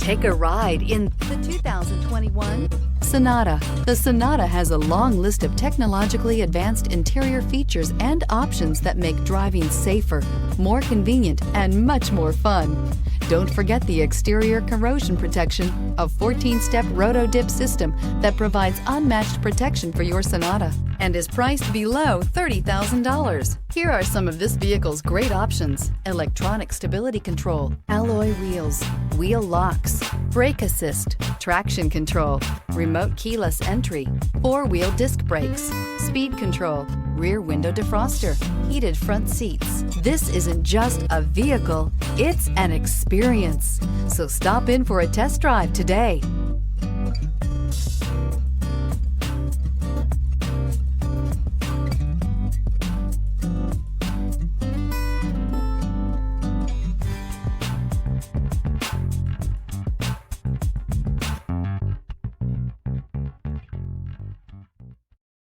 Take a ride in the 2021 Sonata. The Sonata has a long list of technologically advanced interior features and options that make driving safer, more convenient, and much more fun. Don't forget the exterior corrosion protection, a 14-step roto-dip system that provides unmatched protection for your Sonata and is priced below $30,000. Here are some of this vehicle's great options: electronic stability control, alloy wheels, wheel locks, brake assist, traction control, remote keyless entry, four-wheel disc brakes, speed control, rear window defroster, heated front seats. This isn't just a vehicle, it's an experience. So stop in for a test drive today.